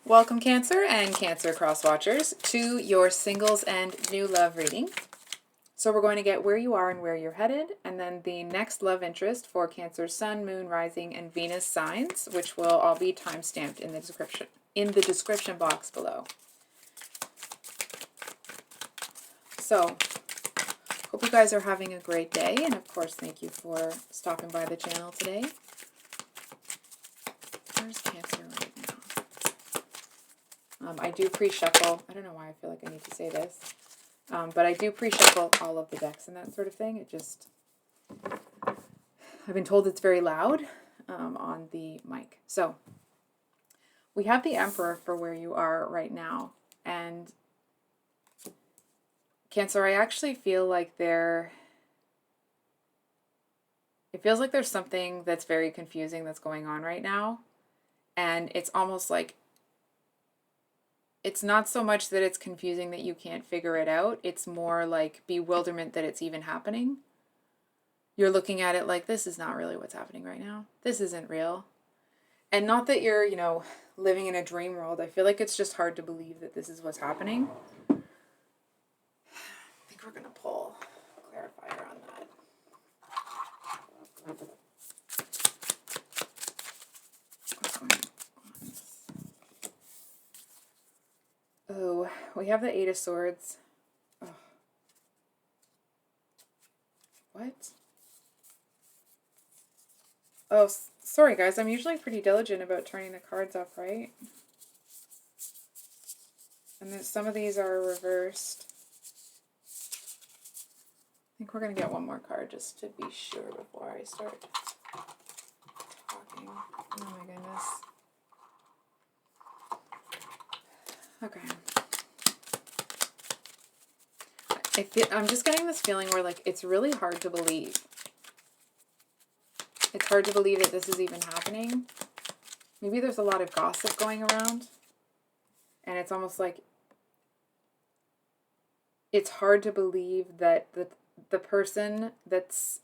Welcome Cancer and Cancer Cross Watchers to your singles and new love reading. So we're going to get where you are and where you're headed, and then the next love interest for Cancer Sun, Moon, Rising, and Venus signs, which will all be time-stamped in the description box below. So, hope you guys are having a great day, and of course, thank you for stopping by the channel today. Where's Cancer right now? I do pre-shuffle. I don't know why I feel like I need to say this. But I do pre-shuffle all of the decks and that sort of thing. I've been told it's very loud on the mic. So, we have the Emperor for where you are right now. And Cancer, I actually feel like it feels like there's something that's very confusing that's going on right now. And it's almost like, it's not so much that it's confusing that you can't figure it out. It's more like bewilderment that it's even happening. You're looking at it like, this is not really what's happening right now. This isn't real. And not that you're, living in a dream world. I feel like it's just hard to believe that this is what's happening. I think we're going to pull a clarifier on that. What's going on? Oh, we have the Eight of Swords. Oh. What? Oh, sorry guys, I'm usually pretty diligent about turning the cards up, right? And then some of these are reversed. I think we're going to get one more card just to be sure before I start talking. Oh my goodness. Okay. I'm just getting this feeling where, like, it's really hard to believe. It's hard to believe that this is even happening. Maybe there's a lot of gossip going around. And it's almost like it's hard to believe that the person that's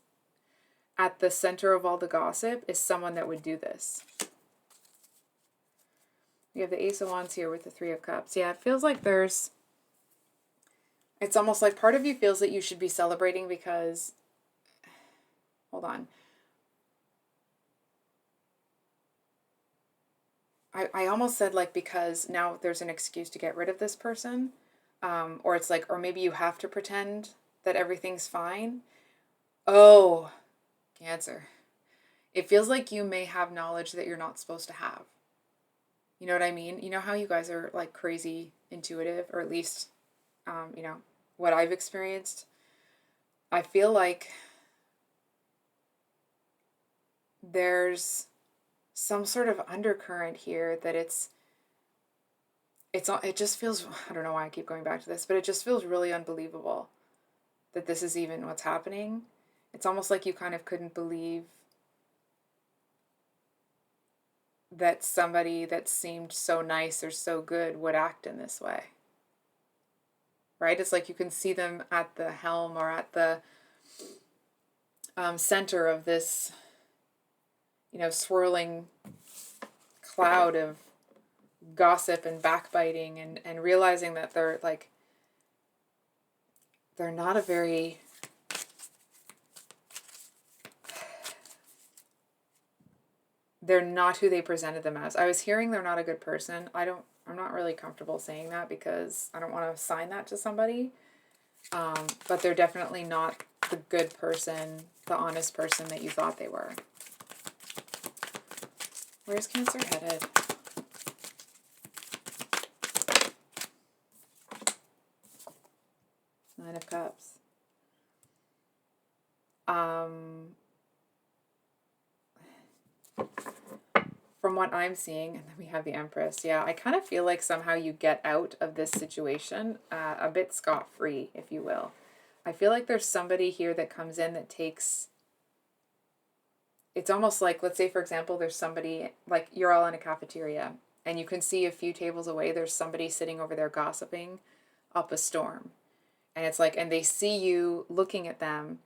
at the center of all the gossip is someone that would do this. We have the Ace of Wands here with the Three of Cups. Yeah, it feels like it's almost like part of you feels that you should be celebrating because, hold on. I almost said like because now there's an excuse to get rid of this person. Or it's like, or maybe you have to pretend that everything's fine. Oh, Cancer. It feels like you may have knowledge that you're not supposed to have. You know what I mean? You know how you guys are like crazy intuitive, or at least, what I've experienced. I feel like there's some sort of undercurrent here that it just feels, I don't know why I keep going back to this, but it just feels really unbelievable that this is even what's happening. It's almost like you kind of couldn't believe that somebody that seemed so nice or so good would act in this way. Right? It's like you can see them at the helm or at the center of this, swirling cloud of gossip and backbiting, and realizing that they're not a very they're not who they presented them as. I was hearing they're not a good person. I'm not really comfortable saying that because I don't want to assign that to somebody. But they're definitely not the good person, the honest person that you thought they were. Where's Cancer headed? Nine of Cups. From what I'm seeing, and then we have the Empress. Yeah, I kind of feel like somehow you get out of this situation a bit scot-free, if you will. I feel like there's somebody here that comes in that takes... It's almost like, let's say, for example, there's somebody, like you're all in a cafeteria, and you can see a few tables away, there's somebody sitting over there gossiping up a storm. And it's like, and they see you looking at them,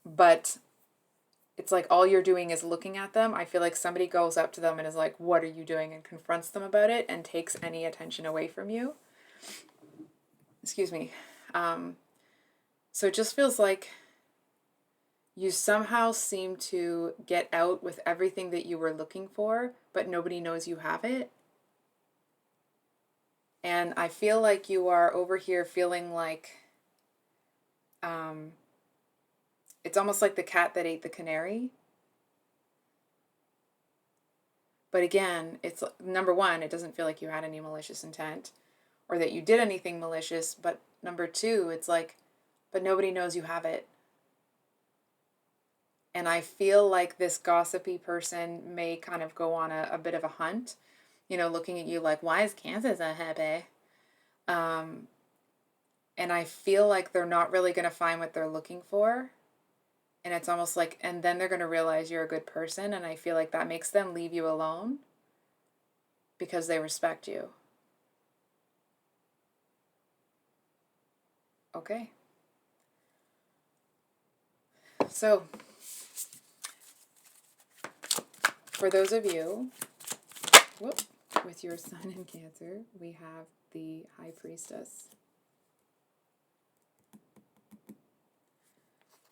but it's like all you're doing is looking at them. I feel like somebody goes up to them and is like, what are you doing? And confronts them about it and takes any attention away from you. Excuse me. So it just feels like you somehow seem to get out with everything that you were looking for, but nobody knows you have it. And I feel like you are over here feeling like it's almost like the cat that ate the canary. But again, it's number one, it doesn't feel like you had any malicious intent or that you did anything malicious. But number two, it's like, but nobody knows you have it. And I feel like this gossipy person may kind of go on a bit of a hunt, looking at you like, why is Kansas so happy? And I feel like they're not really going to find what they're looking for. And it's almost like, and then they're going to realize you're a good person. And I feel like that makes them leave you alone because they respect you. Okay. So, for those of you, with your sun in Cancer, we have the High Priestess.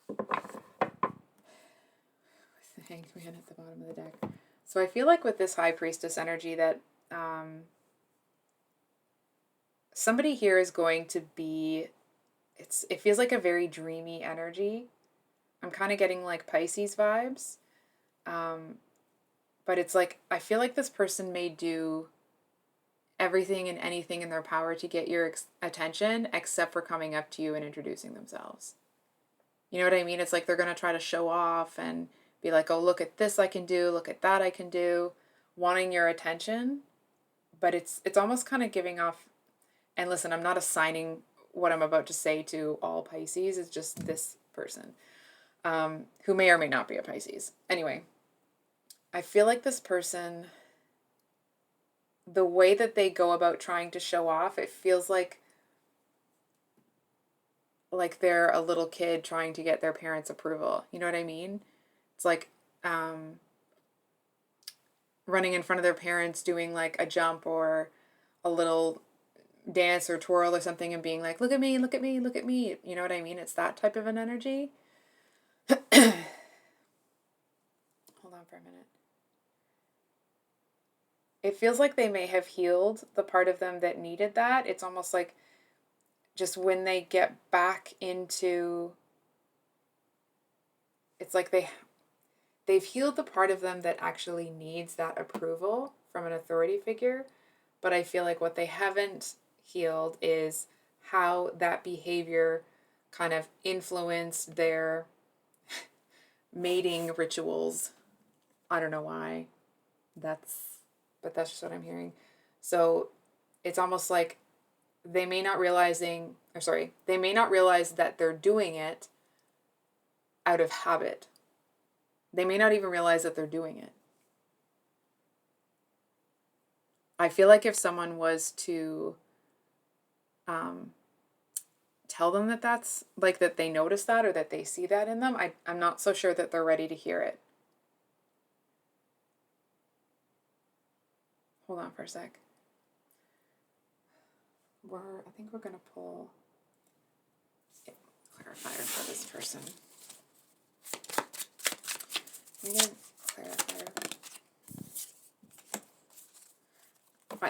With the Hanged Man at the bottom of the deck. So I feel like with this High Priestess energy that somebody here is going to be, it feels like a very dreamy energy. I'm kind of getting like Pisces vibes. But it's like, I feel like this person may do everything and anything in their power to get your attention, except for coming up to you and introducing themselves. You know what I mean? It's like they're going to try to show off and be like, oh, look at this I can do, look at that I can do, wanting your attention. But it's almost kind of giving off, and listen, I'm not assigning what I'm about to say to all Pisces, it's just this person, who may or may not be a Pisces. Anyway, I feel like this person, the way that they go about trying to show off, it feels like they're a little kid trying to get their parents' approval. You know what I mean? It's like running in front of their parents, doing like a jump or a little dance or twirl or something and being like, look at me, look at me, look at me. You know what I mean? It's that type of an energy. Hold on for a minute. It feels like they may have healed the part of them that needed that. It's almost like just when they get back into, it's like they've healed the part of them that actually needs that approval from an authority figure. But I feel like what they haven't healed is how that behavior kind of influenced their mating rituals. I don't know why. But that's just what I'm hearing. So it's almost like they may not realize that they're doing it out of habit. They may not even realize that they're doing it. I feel like if someone was to tell them that that's like that they notice that or that they see that in them, I'm not so sure that they're ready to hear it. Hold on for a sec. I think we're going to pull a clarifier for this person. We get clarifier.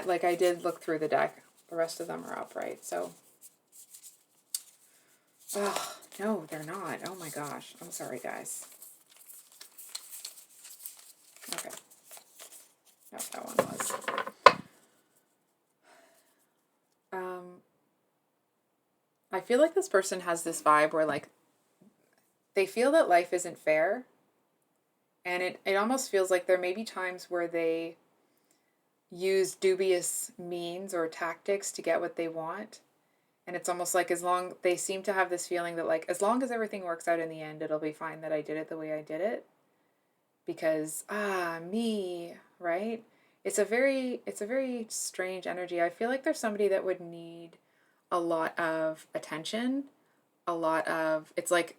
Like I did look through the deck. The rest of them are upright, so. Oh, no, they're not. Oh my gosh. I'm sorry, guys. Okay. Nope, that one was. I feel like this person has this vibe where, like, they feel that life isn't fair. And it almost feels like there may be times where they use dubious means or tactics to get what they want. And it's almost like they seem to have this feeling that, like, as long as everything works out in the end, it'll be fine that I did it the way I did it. Because, me, right? It's a very strange energy. I feel like there's somebody that would need a lot of attention, it's like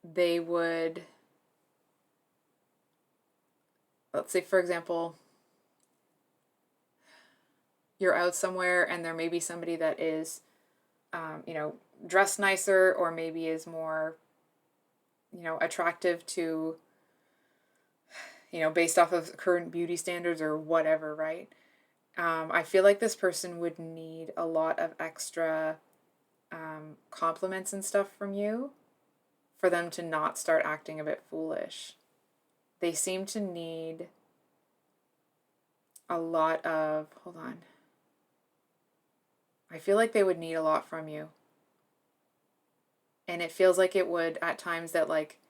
they would let's say, for example, you're out somewhere and there may be somebody that is, dressed nicer, or maybe is more, attractive to, based off of current beauty standards or whatever, right? I feel like this person would need a lot of extra compliments and stuff from you for them to not start acting a bit foolish. They seem to need a lot of, hold on. I feel like they would need a lot from you. And it feels like it would at times that like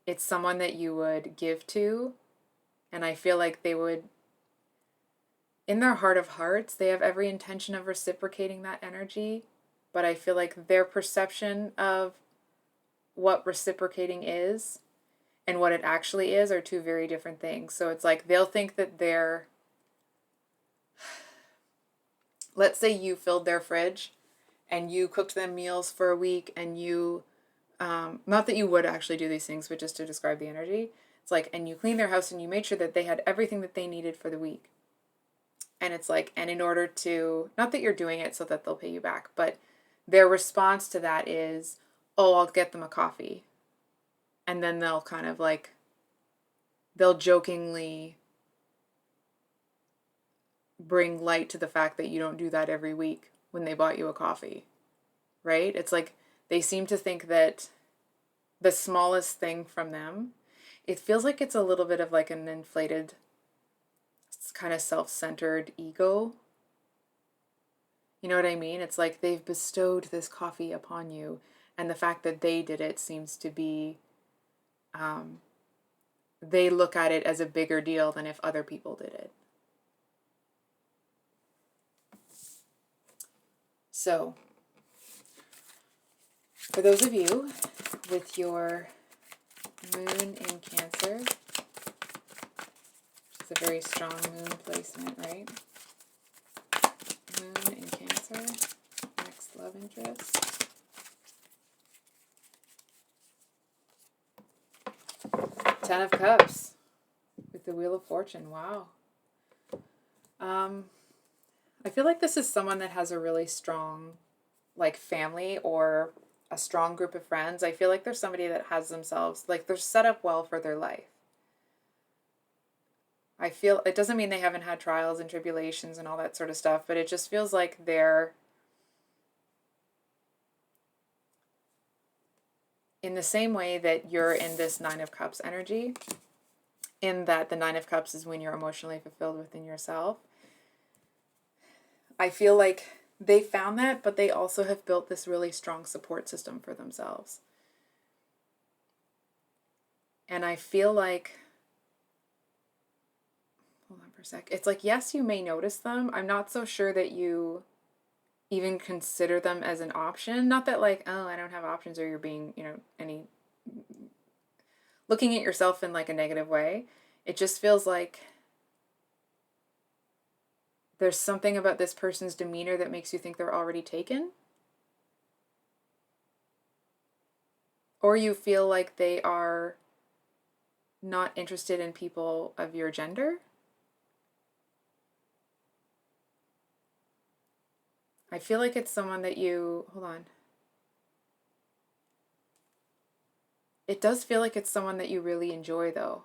it's someone that you would give to. And I feel like they would, in their heart of hearts, they have every intention of reciprocating that energy. But I feel like their perception of what reciprocating is and what it actually is are two very different things. So it's like they'll think that they're, let's say you filled their fridge and you cooked them meals for a week, and you, not that you would actually do these things, but just to describe the energy, it's like, and you cleaned their house and you made sure that they had everything that they needed for the week. And it's like, and in order to, not that you're doing it so that they'll pay you back, but their response to that is, oh, I'll get them a coffee. And then they'll kind of like, they'll jokingly bring light to the fact that you don't do that every week when they bought you a coffee, right? It's like they seem to think that the smallest thing from them, it feels like it's a little bit of like an inflated, kind of self-centered ego. You know what I mean? It's like they've bestowed this coffee upon you, and the fact that they did it seems to be, they look at it as a bigger deal than if other people did it. So, for those of you with your moon in Cancer, which is a very strong moon placement, right? Moon in Cancer, next love interest. Ten of Cups with the Wheel of Fortune. Wow. I feel like this is someone that has a really strong, like, family or a strong group of friends. I feel like there's somebody that has themselves, like, they're set up well for their life. I feel, it doesn't mean they haven't had trials and tribulations and all that sort of stuff, but it just feels like they're in the same way that you're in this Nine of Cups energy, in that the Nine of Cups is when you're emotionally fulfilled within yourself. I feel like they found that, but they also have built this really strong support system for themselves. And I feel like, hold on for a sec. It's like, yes, you may notice them. I'm not so sure that you even consider them as an option. Not that like, oh, I don't have options, or you're being, looking at yourself in like a negative way. It just feels like there's something about this person's demeanor that makes you think they're already taken. Or you feel like they are not interested in people of your gender. I feel like it's someone that you, hold on. It does feel like it's someone that you really enjoy, though.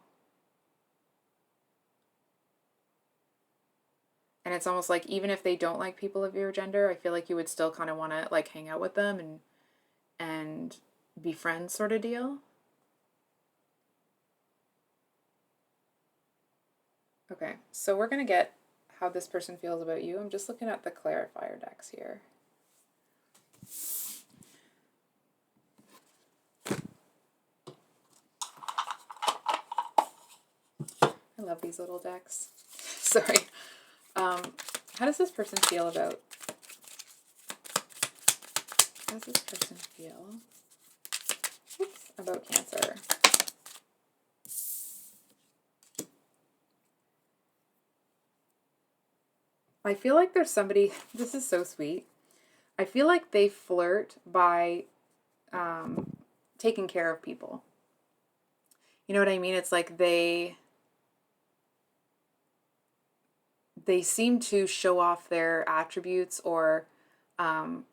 And it's almost like even if they don't like people of your gender, I feel like you would still kind of want to like hang out with them and be friends, sort of deal. Okay, so we're going to get how this person feels about you. I'm just looking at the clarifier decks here. I love these little decks. Sorry. How does this person feel about... How does this person feel about Cancer? I feel like there's somebody... This is so sweet. I feel like they flirt by taking care of people. You know what I mean? It's like they they seem to show off their attributes, or um,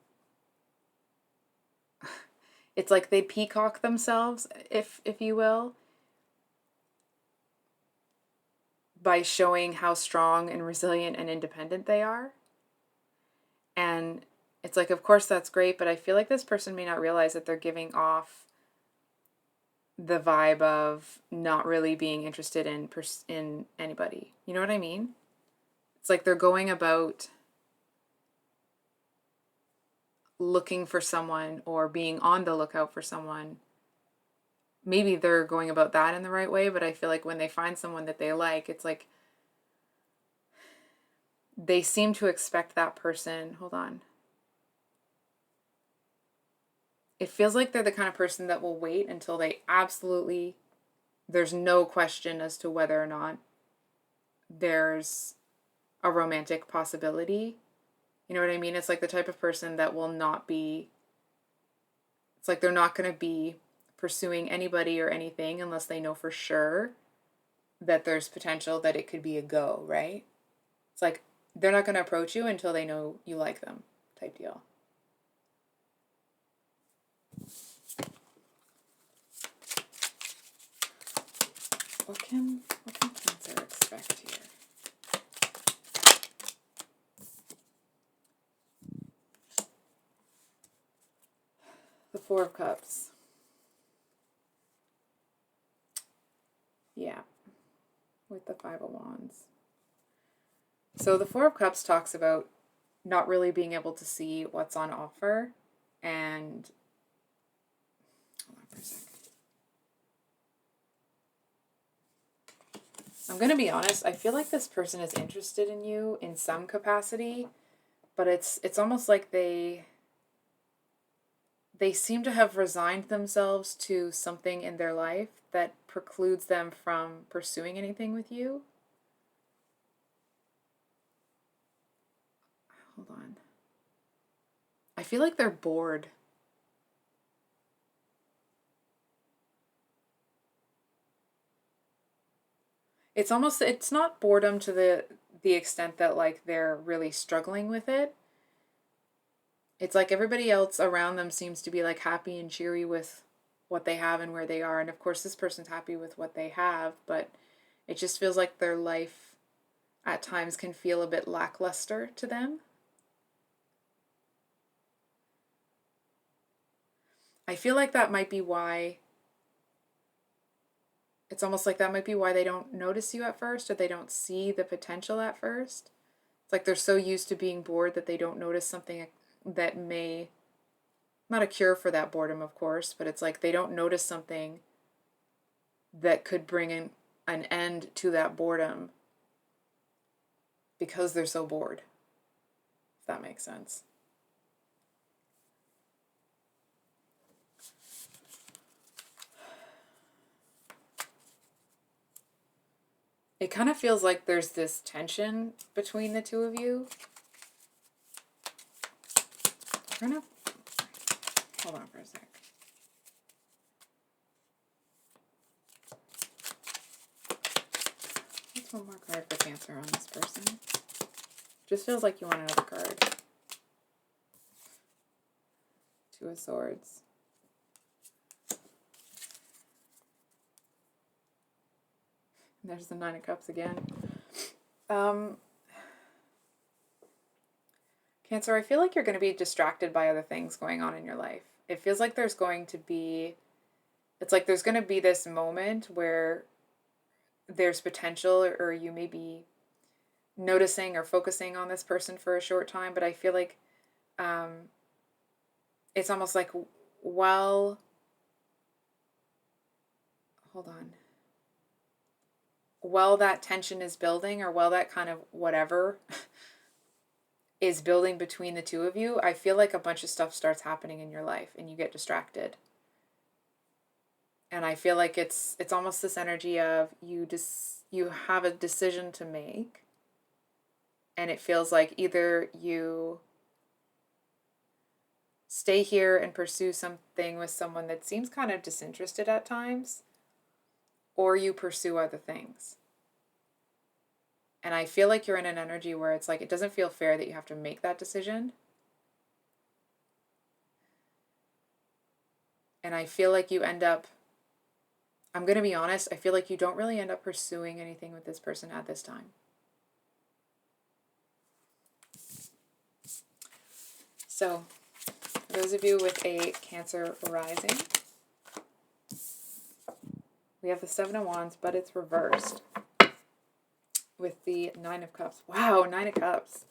it's like they peacock themselves, if you will, by showing how strong and resilient and independent they are. And it's like, of course, that's great, but I feel like this person may not realize that they're giving off the vibe of not really being interested in anybody. You know what I mean? It's like they're going about looking for someone or being on the lookout for someone. Maybe they're going about that in the right way, but I feel like when they find someone that they like, it's like they seem to expect that person. Hold on. It feels like they're the kind of person that will wait until there's no question as to whether or not there's a romantic possibility. You know what I mean? It's like the type of person that will not be, it's like they're not going to be pursuing anybody or anything unless they know for sure that there's potential that it could be a go, right? It's like they're not going to approach you until they know you like them, type deal. What can Cancer expect here? The Four of Cups. Yeah, with the Five of Wands. So the Four of Cups talks about not really being able to see what's on offer, and hold on for a sec. I'm going to be honest, I feel like this person is interested in you in some capacity, but it's almost like they seem to have resigned themselves to something in their life that precludes them from pursuing anything with you. Hold on. I feel like they're bored. It's not boredom to the extent that like they're really struggling with it. It's like everybody else around them seems to be like happy and cheery with what they have and where they are, and of course this person's happy with what they have, but it just feels like their life at times can feel a bit lackluster to them. I feel like that might be why it's almost like that might be why they don't notice you at first, or they don't see the potential at first. It's like they're so used to being bored that they don't notice something that may, not a cure for that boredom, of course, but it's like they don't notice something that could bring an end to that boredom because they're so bored, if that makes sense. It kind of feels like there's this tension between the two of you. We're gonna hold on for a sec. What's one more card for Cancer on this person? Just feels like you want another card. Two of Swords. And there's the Nine of Cups again. Cancer, I feel like you're going to be distracted by other things going on in your life. It feels like there's going to be this moment where there's potential, or you may be noticing or focusing on this person for a short time, but I feel like it's almost like while that tension is building, or while that kind of whatever is building between the two of you, I feel like a bunch of stuff starts happening in your life and you get distracted. And I feel like it's almost this energy of you have a decision to make, and it feels like either you stay here and pursue something with someone that seems kind of disinterested at times, or you pursue other things. And I feel like you're in an energy where it's like, it doesn't feel fair that you have to make that decision. And I feel like you end up, I'm going to be honest, I feel like you don't really end up pursuing anything with this person at this time. So, for those of you with a Cancer rising, we have the Seven of Wands, but it's reversed with the Nine of Cups. Wow, Nine of Cups.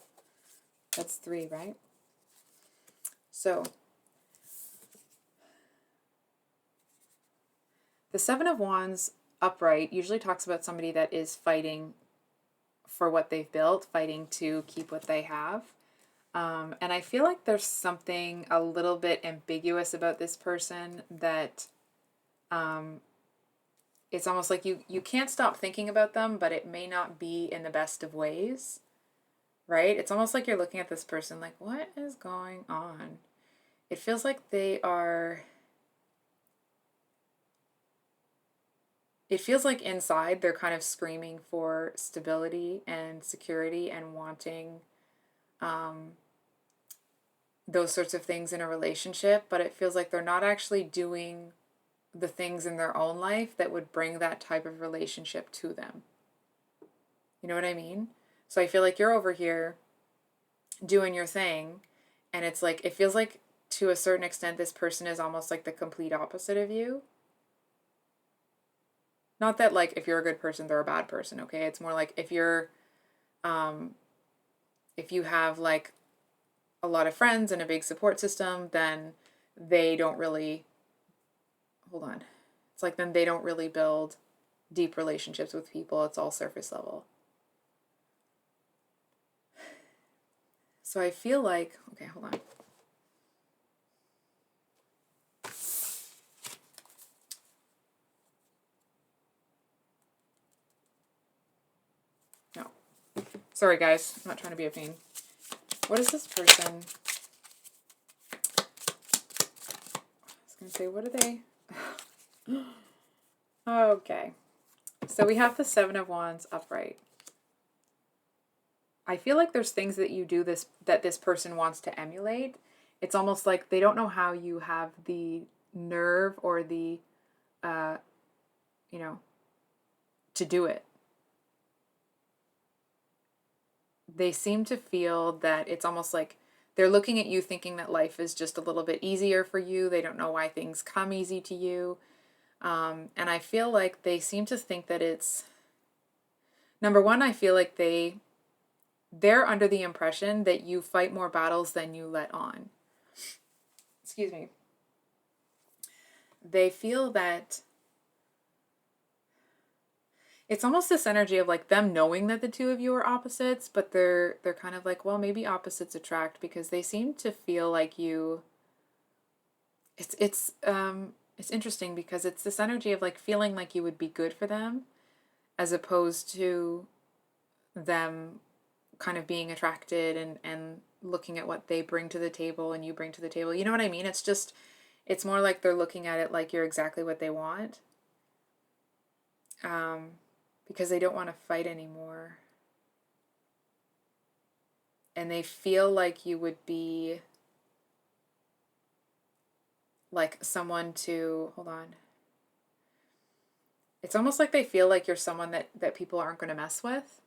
That's 3, right? So, the Seven of Wands upright usually talks about somebody that is fighting for what they've built, fighting to keep what they have. And I feel like there's something a little bit ambiguous about this person that it's almost like you can't stop thinking about them, but it may not be in the best of ways, right? It's almost like you're looking at this person like, what is going on? It feels like they are... It feels like inside they're kind of screaming for stability and security and wanting those sorts of things in a relationship, but it feels like they're not actually doing the things in their own life that would bring that type of relationship to them. You know what I mean? So I feel like you're over here doing your thing, and it's like, it feels like to a certain extent this person is almost like the complete opposite of you. Not that like if you're a good person they're a bad person, okay? It's more like if you're if you have like a lot of friends and a big support system, then they don't really, hold on. It's like then they don't really build deep relationships with people. It's all surface level. So I feel like, okay, hold on. No. Sorry guys, I'm not trying to be a pain. What is this person? I was going to say, what are they? Okay. So we have the Seven of Wands upright. I feel like there's things that you do that this person wants to emulate. It's almost like they don't know how you have the nerve or the, to do it. They seem to feel that it's almost like they're looking at you thinking that life is just a little bit easier for you. They don't know why things come easy to you. And I feel like they seem to think that it's, number one, I feel like they're under the impression that you fight more battles than you let on. Excuse me. They feel that it's almost this energy of like them knowing that the two of you are opposites, but they're kind of like, well, maybe opposites attract, because they seem to feel like you, it's interesting because it's this energy of like feeling like you would be good for them as opposed to them kind of being attracted and looking at what they bring to the table and you bring to the table. You know what I mean? It's just, it's more like they're looking at it like you're exactly what they want. Because they don't want to fight anymore. And they feel like you would be like someone to, hold on. It's almost like they feel like you're someone that people aren't going to mess with.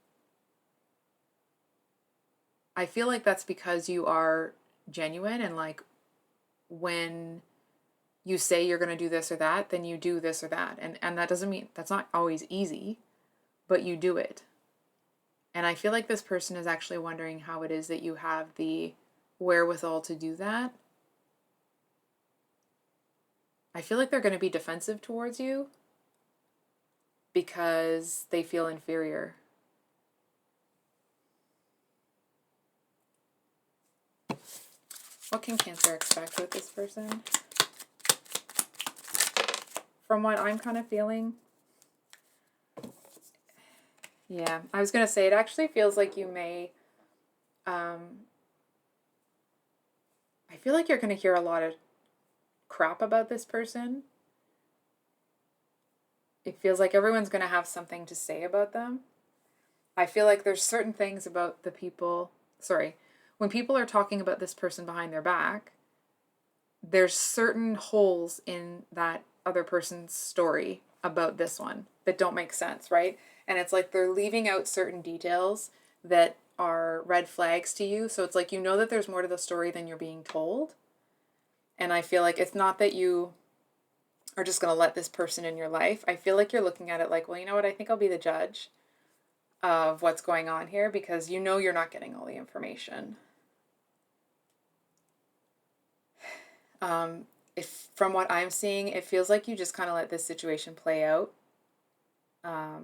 I feel like that's because you are genuine, and like when you say you're going to do this or that, then you do this or that. And that doesn't mean, that's not always easy, but you do it. And I feel like this person is actually wondering how it is that you have the wherewithal to do that. I feel like they're going to be defensive towards you because they feel inferior. What can Cancer expect with this person? From what I'm kind of feeling, yeah, I was going to say it actually feels like you may, I feel like you're going to hear a lot of crap about this person. It feels like everyone's going to have something to say about them. I feel like there's certain things about the people, sorry, when people are talking about this person behind their back, there's certain holes in that other person's story about this one that don't make sense, right? And it's like they're leaving out certain details that are red flags to you. So it's like you know that there's more to the story than you're being told. And I feel like it's not that you are just going to let this person in your life. I feel like you're looking at it like, well, you know what? I think I'll be the judge of what's going on here because you know you're not getting all the information. If from what I'm seeing, it feels like you just kind of let this situation play out. I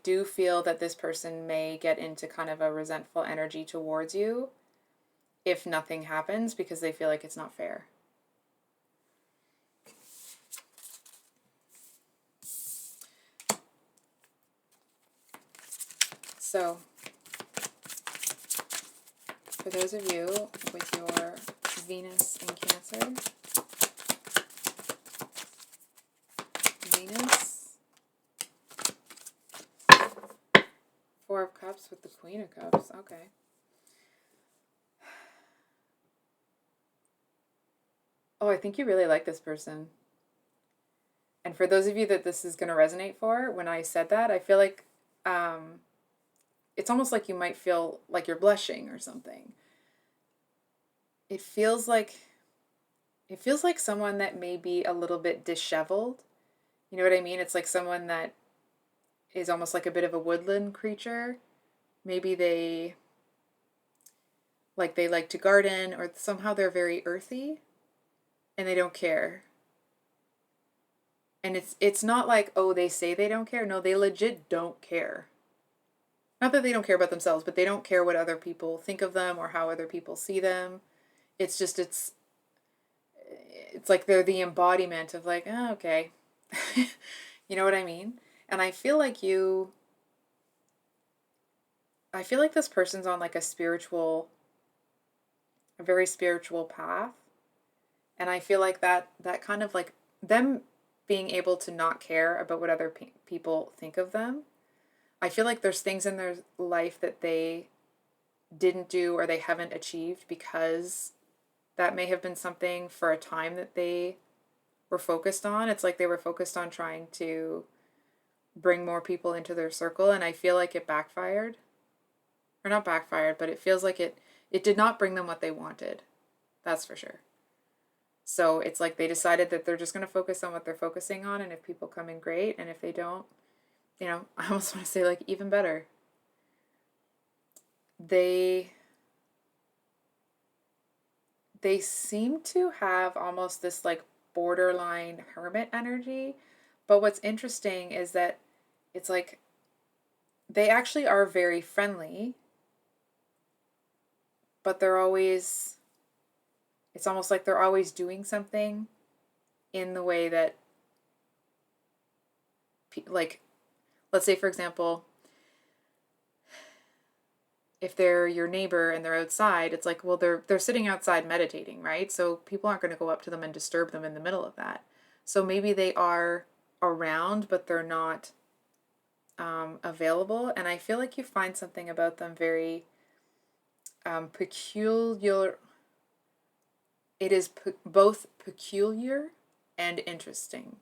do feel that this person may get into kind of a resentful energy towards you if nothing happens because they feel like it's not fair. So, for those of you with your Venus in Cancer, Venus, Four of Cups with the Queen of Cups, okay. Oh, I think you really like this person. And for those of you that this is going to resonate for, when I said that, I feel like it's almost like you might feel like you're blushing or something. It feels like someone that may be a little bit disheveled. You know what I mean? It's like someone that is almost like a bit of a woodland creature. Maybe they like to garden, or somehow they're very earthy and they don't care. And it's not like, oh, they say they don't care. No, they legit don't care. Not that they don't care about themselves, but they don't care what other people think of them or how other people see them. It's just it's like they're the embodiment of like, oh, okay. You know what I mean? And I feel like this person's on like a very spiritual path. And I feel like that kind of like them being able to not care about what other people think of them. I feel like there's things in their life that they didn't do or they haven't achieved because that may have been something for a time that they were focused on. It's like they were focused on trying to bring more people into their circle, and I feel like it backfired. Or not backfired, but it feels like it did not bring them what they wanted. That's for sure. So it's like they decided that they're just going to focus on what they're focusing on, and if people come in, great, and if they don't, you know, I almost want to say like even better. They seem to have almost this like borderline hermit energy, but what's interesting is that it's like they actually are very friendly, but it's almost like they're always doing something in the way that, like, let's say, for example, if they're your neighbor and they're outside, it's like, well, they're sitting outside meditating, right? So people aren't going to go up to them and disturb them in the middle of that. So maybe they are around, but they're not available. And I feel like you find something about them very peculiar. It is both peculiar and interesting.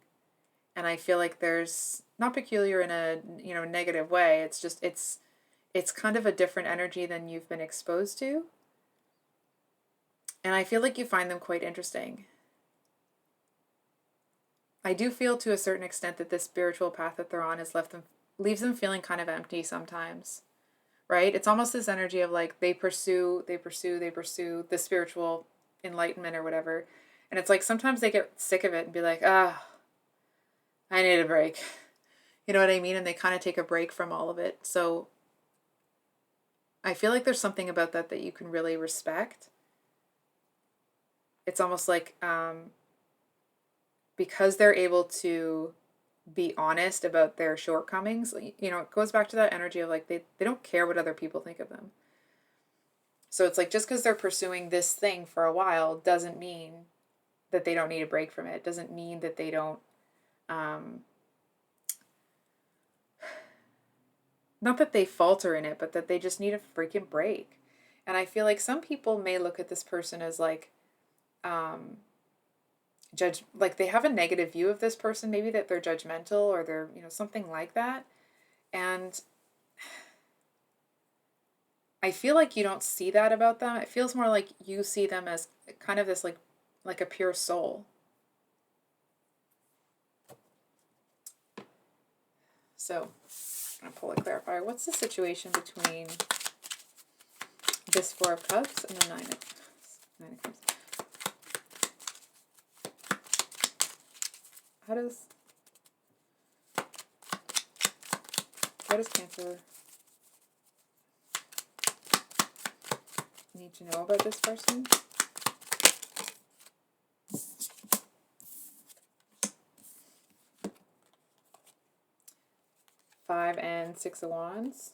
And I feel like there's not peculiar in a negative way. It's just it's kind of a different energy than you've been exposed to. And I feel like you find them quite interesting. I do feel to a certain extent that this spiritual path that they're on leaves them feeling kind of empty sometimes. Right? It's almost this energy of like they pursue the spiritual enlightenment or whatever. And it's like sometimes they get sick of it and be like, I need a break. You know what I mean? And they kind of take a break from all of it. So I feel like there's something about that you can really respect. It's almost like because they're able to be honest about their shortcomings, you know, it goes back to that energy of like they don't care what other people think of them. So it's like just because they're pursuing this thing for a while doesn't mean that they don't need a break from it. It doesn't mean that they don't not that they falter in it, but that they just need a freaking break. And I feel like some people may look at this person as like, um, judge, like they have a negative view of this person, maybe that they're judgmental or they're, something like that. And I feel like you don't see that about them. It feels more like you see them as kind of this like a pure soul. So I'm gonna pull a clarifier. What's the situation between this Four of Cups and the Nine of Cups? How does Cancer need to know about this person? Five and Six of Wands.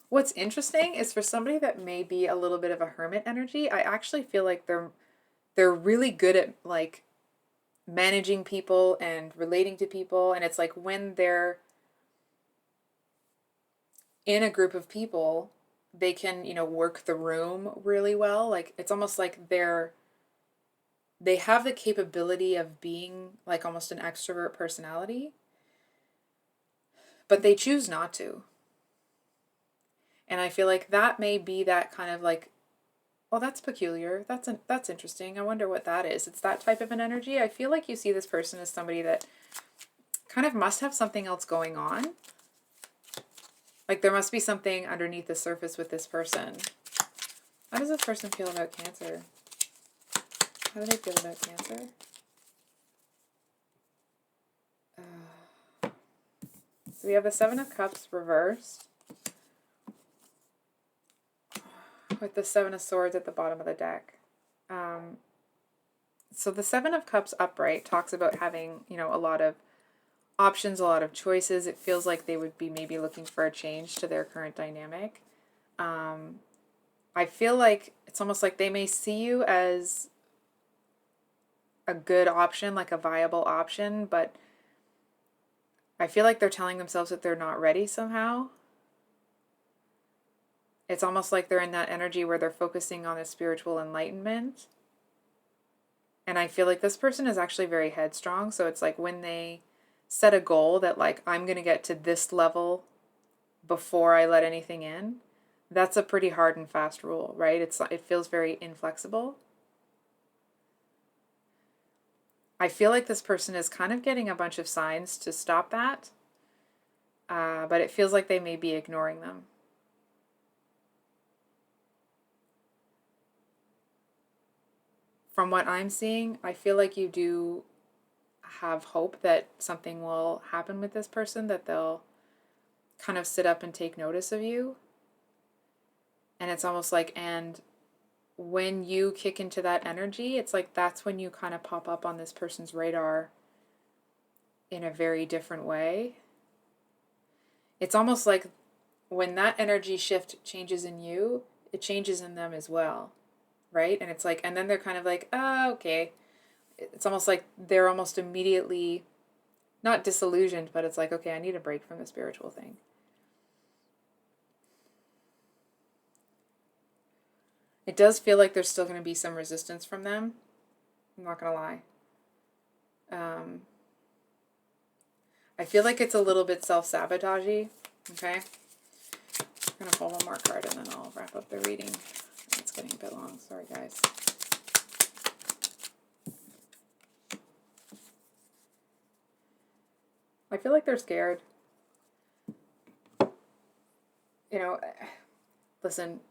What's interesting is for somebody that may be a little bit of a hermit energy, I actually feel like they're really good at like managing people and relating to people, and it's like when they're in a group of people, they can, work the room really well. Like it's almost like they have the capability of being like almost an extrovert personality, but they choose not to. And I feel like that may be that kind of like, well, that's peculiar. That's interesting. I wonder what that is. It's that type of an energy. I feel like you see this person as somebody that kind of must have something else going on. Like there must be something underneath the surface with this person. How does this person feel about Cancer? How do they feel about Cancer? So we have the Seven of Cups reversed with the Seven of Swords at the bottom of the deck. So the Seven of Cups upright talks about having, a lot of options, a lot of choices. It feels like they would be maybe looking for a change to their current dynamic. I feel like it's almost like they may see you as a good option, like a viable option, but I feel like they're telling themselves that they're not ready somehow. It's almost like they're in that energy where they're focusing on a spiritual enlightenment. And I feel like this person is actually very headstrong. So it's like when they set a goal that like, I'm going to get to this level before I let anything in, that's a pretty hard and fast rule, right? It feels very inflexible. I feel like this person is kind of getting a bunch of signs to stop that, but it feels like they may be ignoring them. From what I'm seeing, I feel like you do have hope that something will happen with this person, that they'll kind of sit up and take notice of you. And it's almost like, and when you kick into that energy, it's like that's when you kind of pop up on this person's radar in a very different way. It's almost like when that energy shift changes in you, it changes in them as well, right? And it's like, and then they're kind of like, oh, okay. It's almost like they're almost immediately not disillusioned, but it's like, okay, I need a break from the spiritual thing. It does feel like there's still going to be some resistance from them. I'm not going to lie. I feel like it's a little bit self-sabotagey. Okay. I'm going to pull one more card and then I'll wrap up the reading. It's getting a bit long. Sorry, guys. I feel like they're scared. Listen,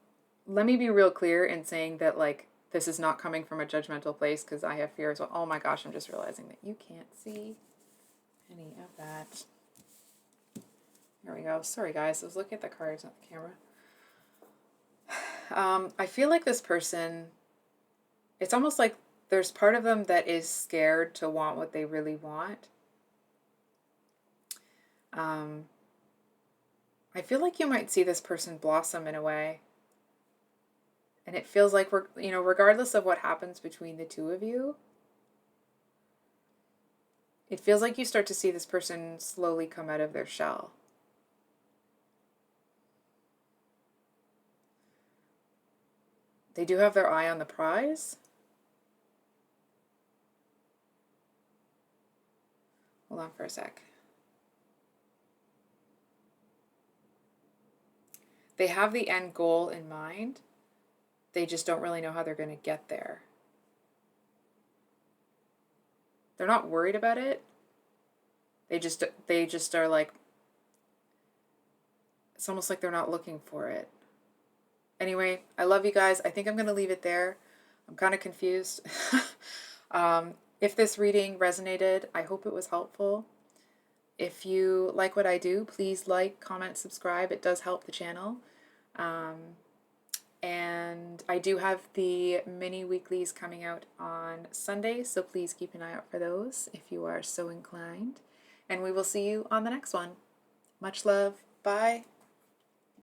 let me be real clear in saying that, like, this is not coming from a judgmental place because I have fears. Oh my gosh, I'm just realizing that you can't see any of that. There we go. Sorry, guys. I was looking at the cards, not the camera. I feel like this person, it's almost like there's part of them that is scared to want what they really want. I feel like you might see this person blossom in a way. And it feels like regardless of what happens between the two of you, It feels like you start to see this person slowly come out of their shell. They do have their eye on the prize. Hold on for a sec. They have the end goal in mind. They just don't really know how they're going to get there. They're not worried about it. They just are like, it's almost like they're not looking for it. Anyway, I love you guys. I think I'm going to leave it there. I'm kind of confused. If this reading resonated, I hope it was helpful. If you like what I do, please like, comment, subscribe. It does help the channel. And I do have the mini weeklies coming out on Sunday, so please keep an eye out for those if you are so inclined. And we will see you on the next one. Much love. Bye.